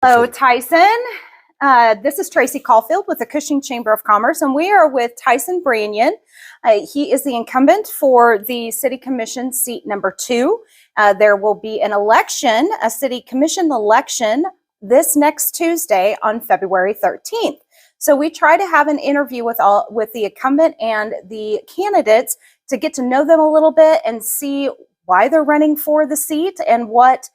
Hello, Tyson. This is Tracy Caulfield with the Cushing Chamber of Commerce, and we are with Tyson Branyan. He is the incumbent for the City Commission seat number 2. There will be an election, a City Commission election, this next Tuesday on February 13th. So we try to have an interview with the incumbent and the candidates to get to know them a little bit and see why they're running for the seat and what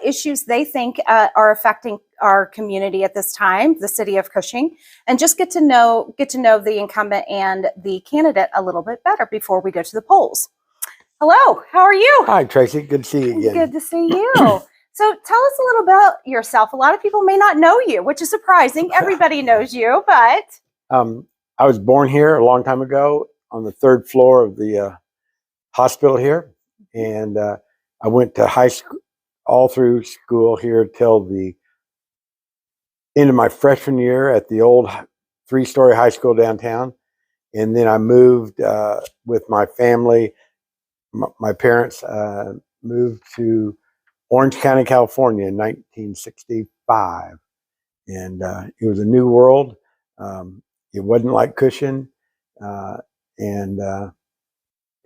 issues they think are affecting our community at this time, the city of Cushing, and just get to know the incumbent and the candidate a little bit better before we go to the polls. Hello, how are you? Hi, Tracy. Good to see you again. Good to see you. So tell us a little about yourself. A lot of people may not know you, which is surprising. Everybody knows you, but I was born here a long time ago on the 3rd floor of the hospital here, and I went to high school, all through school here till the end of my freshman year at the old 3-story high school downtown. And then I moved with my family. My parents moved to Orange County, California in 1965. And it was a new world. It wasn't like Cushing. And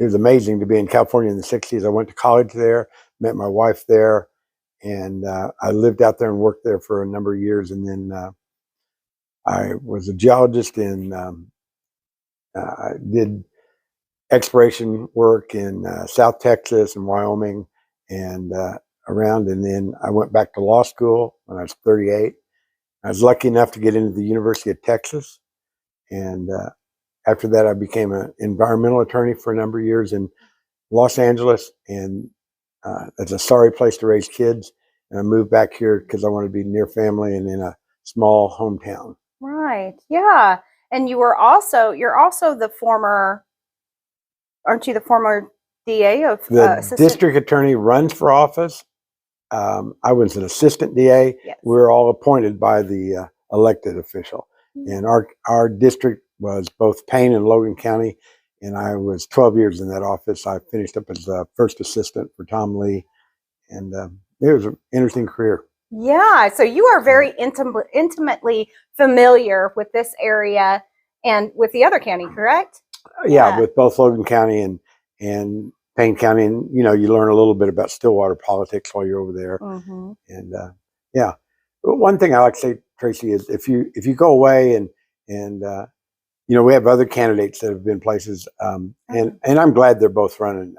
it was amazing to be in California in the 60s. I went to college there, met my wife there, and I lived out there and worked there for a number of years. And then I was a geologist and I did exploration work in South Texas and Wyoming and around. And then I went back to law school when I was 38. I was lucky enough to get into the University of Texas. And after that, I became an environmental attorney for a number of years in Los Angeles. And it's a sorry place to raise kids. And I moved back here because I wanted to be near family and in a small hometown. Right. Yeah. And you're also the former, aren't you the former DA of the district attorney runs for office. I was an assistant DA. Yes. We were all appointed by the elected official. And our district was both Payne and Logan County. And I was 12 years in that office. I finished up as a first assistant for Tom Lee. And it was an interesting career. Yeah. So you are very intimately familiar with this area and with the other county, correct? Yeah, with both Logan County and Payne County. And, you know, you learn a little bit about Stillwater politics while you're over there. Mm-hmm. And yeah. But one thing I like to say, Tracy, is if you go away and you know, we have other candidates that have been places, and I'm glad they're both running.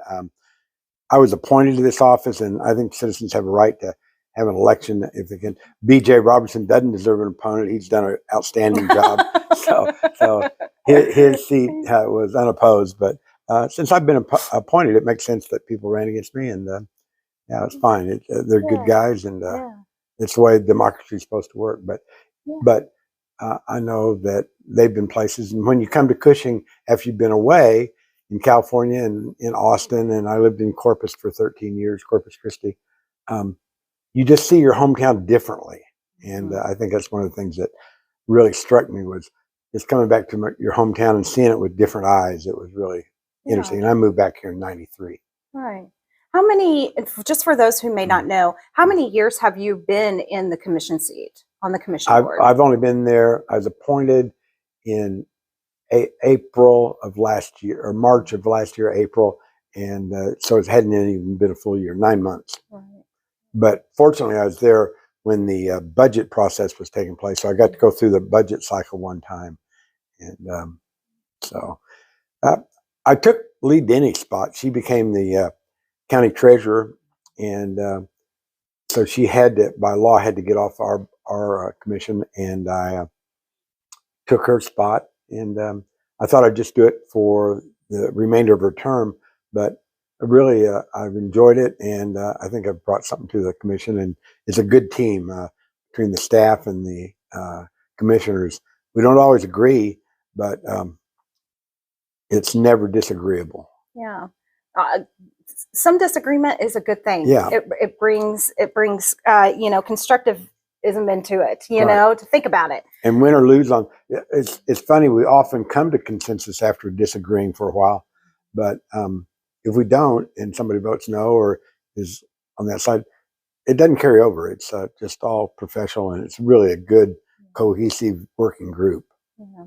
I was appointed to this office, and I think citizens have a right to have an election if they can. B.J. Robertson doesn't deserve an opponent. He's done an outstanding job. So his seat was unopposed. But since I've been appointed, it makes sense that people ran against me, and yeah, it's fine. They're good guys, and it's the way democracy is supposed to work. But I know that they've been places, and when you come to Cushing, after you've been away in California and in Austin, and I lived in Corpus for 13 years, Corpus Christi, you just see your hometown differently. And I think that's one of the things that really struck me was just coming back to your hometown and seeing it with different eyes. It was really interesting. And I moved back here in 93. Right. How many, just for those who may not know, how many years have you been in the commission seat, on the commission board? I've only been there. I was appointed in April of last year, or March of last year, April. And so it hadn't even been a full year, 9 months. Right. But fortunately, I was there when the budget process was taking place. So I got to go through the budget cycle one time. And so I took Lee Denny's spot. She became the county treasurer. And so she had to, by law, had to get off our commission. And I took her spot. And I thought I'd just do it for the remainder of her term. But really, I've enjoyed it, and I think I've brought something to the commission, and it's a good team between the staff and the commissioners. We don't always agree, but it's never disagreeable. Yeah. Some disagreement is a good thing. Yeah. It brings you know, constructivism into it, you know, to think about it. And win or lose on, it's funny, we often come to consensus after disagreeing for a while, but if we don't and somebody votes no or is on that side, it doesn't carry over. It's just all professional, and it's really a good, cohesive working group. Yeah.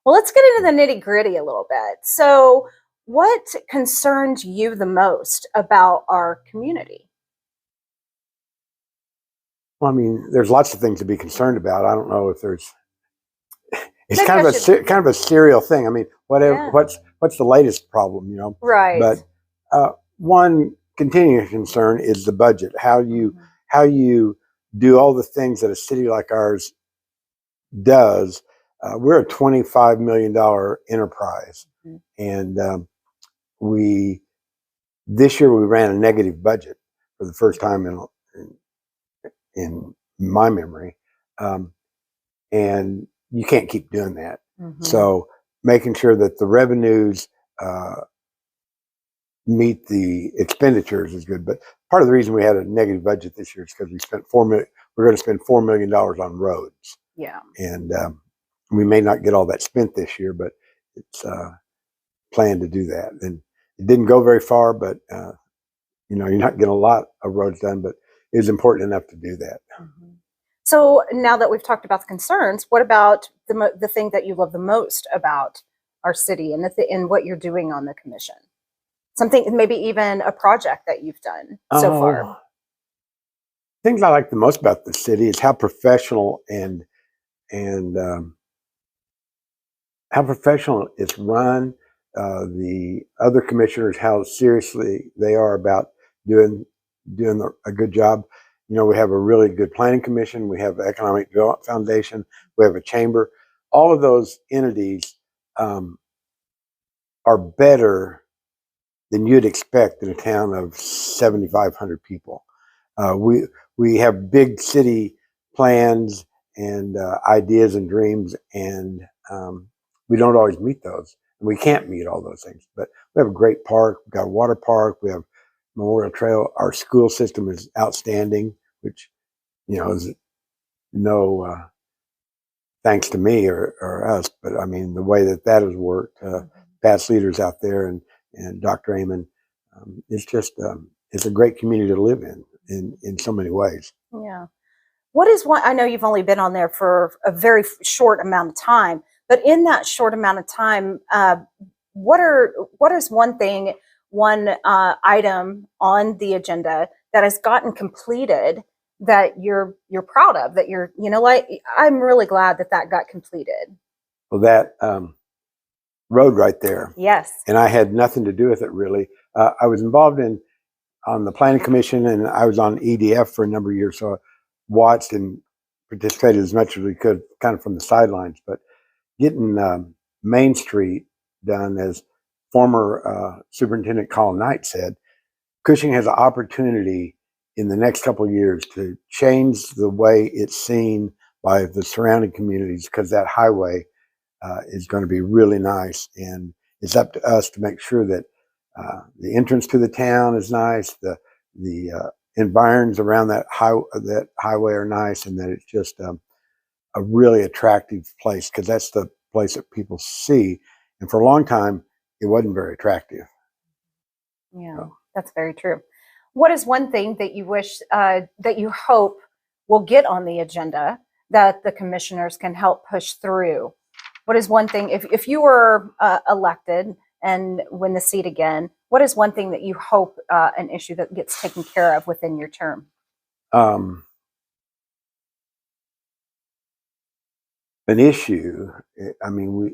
Well, let's get into the nitty gritty a little bit. So, what concerns you the most about our community? Well, I mean, there's lots of things to be concerned about. I don't know if there's. It's Maybe kind I of should. kind of a serial thing. I mean, whatever. Yeah. What's the latest problem? You know. Right. But one continuing concern is the budget. How you do all the things that a city like ours does. We're a $25 million enterprise, Mhm. and we this year we ran a negative budget for the first time in my memory, and you can't keep doing that. Mhm. So making sure that the revenues uh, meet the expenditures is good. But part of the reason we had a negative budget this year is because we spent We're going to spend $4 million on roads, Yeah. and we may not get all that spent this year, but it's planned to do that. And it didn't go very far, but you're not getting a lot of roads done, but it was important enough to do that. Mhm. So now that we've talked about the concerns, what about the thing that you love the most about our city and and what you're doing on the commission? Something, maybe even a project that you've done so far. Things I like the most about the city is how professional and how professional it's run. The other commissioners, how seriously they are about doing a good job. We have a really good planning commission. We have economic development foundation. We have a chamber. All of those entities um, are better than you'd expect in a town of 7,500 people. We have big city plans and ideas and dreams, and we don't always meet those. We can't meet all those things, but we have a great park. We've got a water park. We have Memorial Trail. Our school system is outstanding, which is no thanks to me or us, but I mean the way that has worked. Past leaders out there and Dr. Amon, it's just it's a great community to live in so many ways. Yeah. What is one? I know you've only been on there for a very short amount of time, but in that short amount of time, what is one item on the agenda that has gotten completed that you're proud of? That like I'm really glad that got completed. Well, that road right there. Yes. And I had nothing to do with it really. I was involved on the planning commission, and I was on EDF for a number of years, so I watched and participated as much as we could, kind of from the sidelines. But getting Main Street done, as former Superintendent Colin Knight said, Cushing has an opportunity in the next couple of years to change the way it's seen by the surrounding communities, because that highway is going to be really nice, and it's up to us to make sure that the entrance to the town is nice, the environs around that highway are nice, and that it's just a really attractive place, because that's the place that people see. And for a long time, it wasn't very attractive. Yeah, that's very true. What is one thing that you wish that you hope will get on the agenda that the commissioners can help push through? What is one thing, if you were elected and win the seat again, what is one thing that you hope an issue that gets taken care of within your term? An issue, I mean,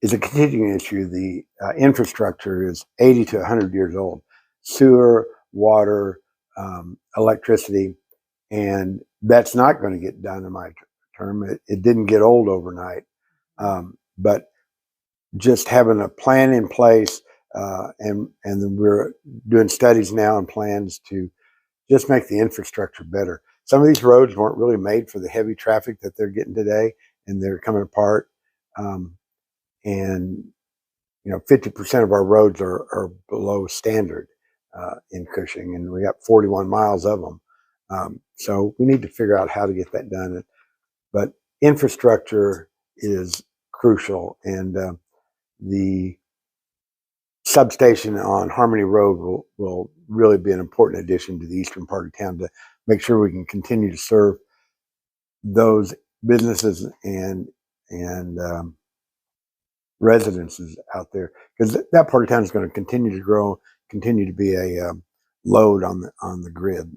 is a continuing issue. The infrastructure is 80 to 100 years old. Sewer, water, electricity, and that's not going to get done in my term. It didn't get old overnight, but just having a plan in place, and we're doing studies now and plans to just make the infrastructure better. Some of these roads weren't really made for the heavy traffic that they're getting today, and they're coming apart. And 50% of our roads are below standard in Cushing, and we got 41 miles of them. So we need to figure out how to get that done. But infrastructure is crucial, and the substation on Harmony Road will really be an important addition to the eastern part of town to make sure we can continue to serve those businesses and residences out there, because that part of town is going to continue to grow, continue to be a load on the grid.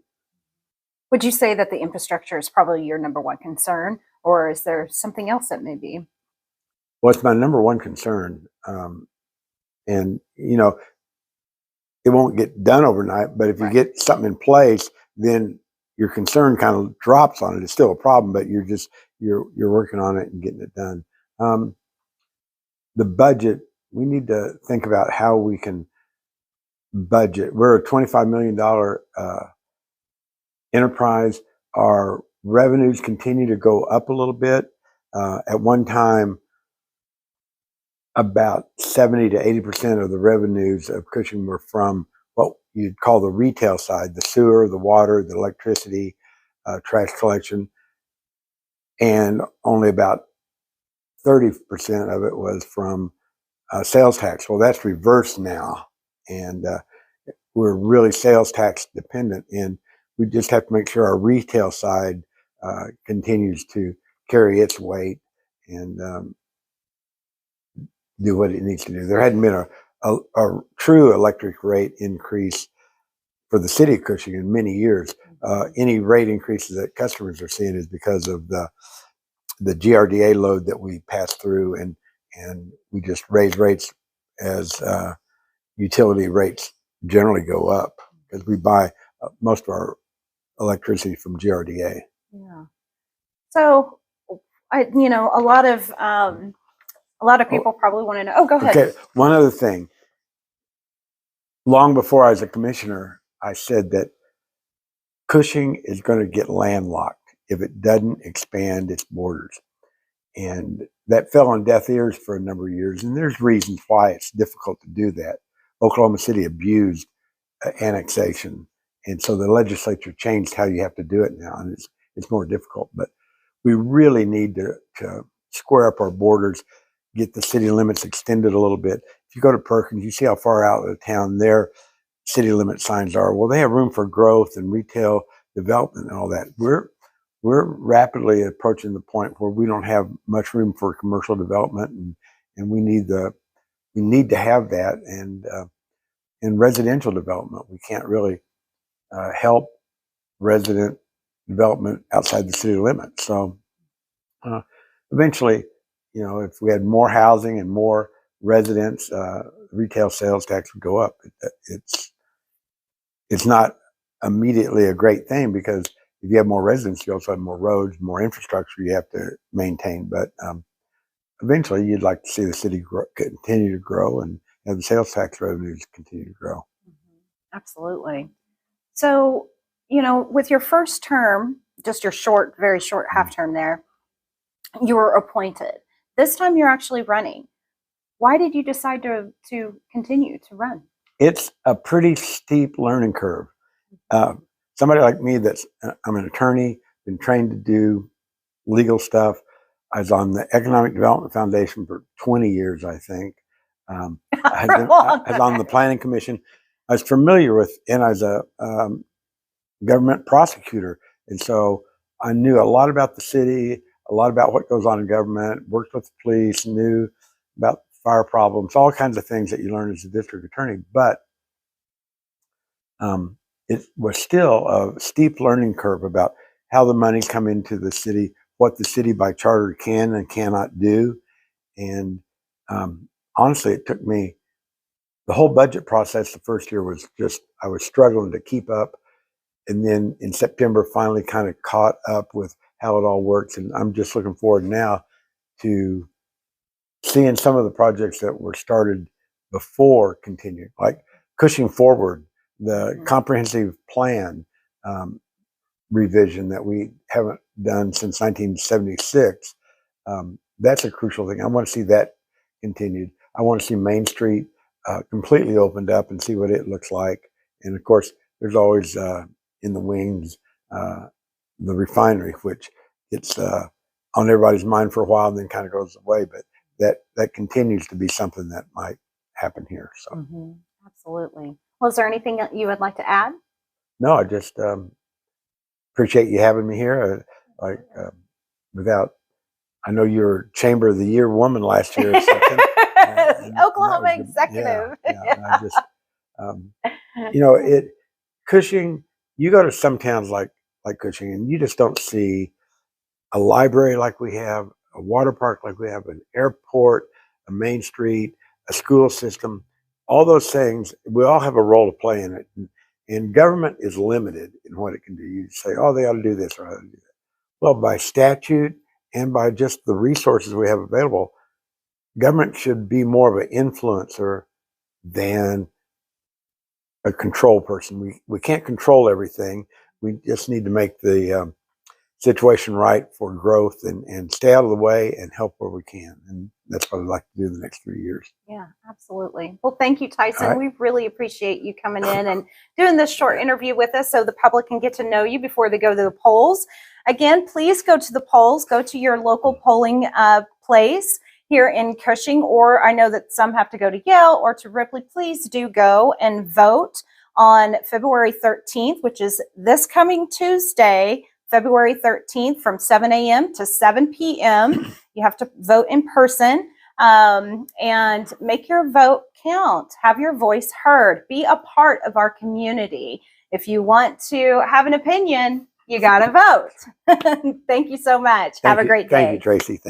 Would you say that the infrastructure is probably your number one concern, or is there something else that may be? Well, it's my number one concern, and it won't get done overnight. But if you get something in place, then your concern kind of drops on it. It's still a problem, but you're working on it and getting it done. The budget, we need to think about how we can budget. We're a $25 million enterprise. Our revenues continue to go up a little bit. At one time, about 70 to 80% of the revenues of Cushing were from what you'd call the retail side, the sewer, the water, the electricity, trash collection, and only about 30% of it was from sales tax. Well, that's reversed now, and we're really sales tax dependent, and we just have to make sure our retail side continues to carry its weight and do what it needs to do. There hadn't been a true electric rate increase for the city of Cushing in many years. Any rate increases that customers are seeing is because of the GRDA load that we pass through, and we just raise rates as utility rates generally go up, because we buy most of our electricity from GRDA. Yeah. So, a lot of people probably want to know. Oh, go ahead. Okay. One other thing. Long before I was a commissioner, I said that Cushing is going to get landlocked if it doesn't expand its borders. And that fell on deaf ears for a number of years. And there's reasons why it's difficult to do that. Oklahoma City abused annexation. And so the legislature changed how you have to do it now. And it's more difficult. But we really need to square up our borders, get the city limits extended a little bit. If you go to Perkins, you see how far out of the town their city limit signs are. Well, they have room for growth and retail development and all that. We're rapidly approaching the point where we don't have much room for commercial development, and we need to have that, and in residential development, we can't really help resident development outside the city limits. So eventually, if we had more housing and more residents, retail sales tax would go up. It's not immediately a great thing, because if you have more residents, you also have more roads, more infrastructure you have to maintain. But eventually, you'd like to see the city continue to grow and have the sales tax revenues continue to grow. Absolutely. So, with your first term, just your very short half term there, you were appointed. This time you're actually running. Why did you decide to continue to run? It's a pretty steep learning curve. Somebody like me I'm an attorney, been trained to do legal stuff. I was on the Economic Development Foundation for 20 years, I think. I was on the Planning Commission. I was familiar with, and I was a government prosecutor. And so I knew a lot about the city, a lot about what goes on in government, worked with the police, knew about fire problems, all kinds of things that you learn as a district attorney. But it was still a steep learning curve about how the money come into the city, what the city by charter can and cannot do. And honestly, it took me, the whole budget process the first year was just, I was struggling to keep up. And then in September, finally kind of caught up with how it all works. And I'm just looking forward now to seeing some of the projects that were started before continue, like Cushing Forward, the comprehensive plan revision that we haven't done since 1976. That's a crucial thing. I want to see that continued. I want to see Main Street completely opened up and see what it looks like. And of course, there's always in the wings the refinery, which it's on everybody's mind for a while and then kind of goes away. But that continues to be something that might happen here. So Absolutely. Well, is there anything that you would like to add? no, I just appreciate you having me here. Without, I know you were Chamber of the Year woman last year or something. Oklahoma executive. And I just, you know, Cushing. You go to some towns like Cushing, and you just don't see a library like we have, a water park like we have, an airport, a main street, a school system. All those things, we all have a role to play in it. And government is limited in what it can do. You say, oh, they ought to do this or ought to do that. Well, by statute and by just the resources we have available, government should be more of an influencer than a control person. We can't control everything. We just need to make the situation right for growth and stay out of the way and help where we can. And that's what I'd like to do the next 3 years. Yeah, absolutely. Well, thank you, Tyson. Right. We really appreciate you coming in and doing this short interview with us so the public can get to know you before they go to the polls. Again, please go to the polls, go to your local polling place here in Cushing, or I know that some have to go to Yale or to Ripley. Please do go and vote on February 13th, which is this coming Tuesday, February 13th from 7 a.m. to 7 p.m. You have to vote in person and make your vote count. Have your voice heard. Be a part of our community. If you want to have an opinion, you got to vote. Thank you so much. Have a great day. Thank you, Tracy.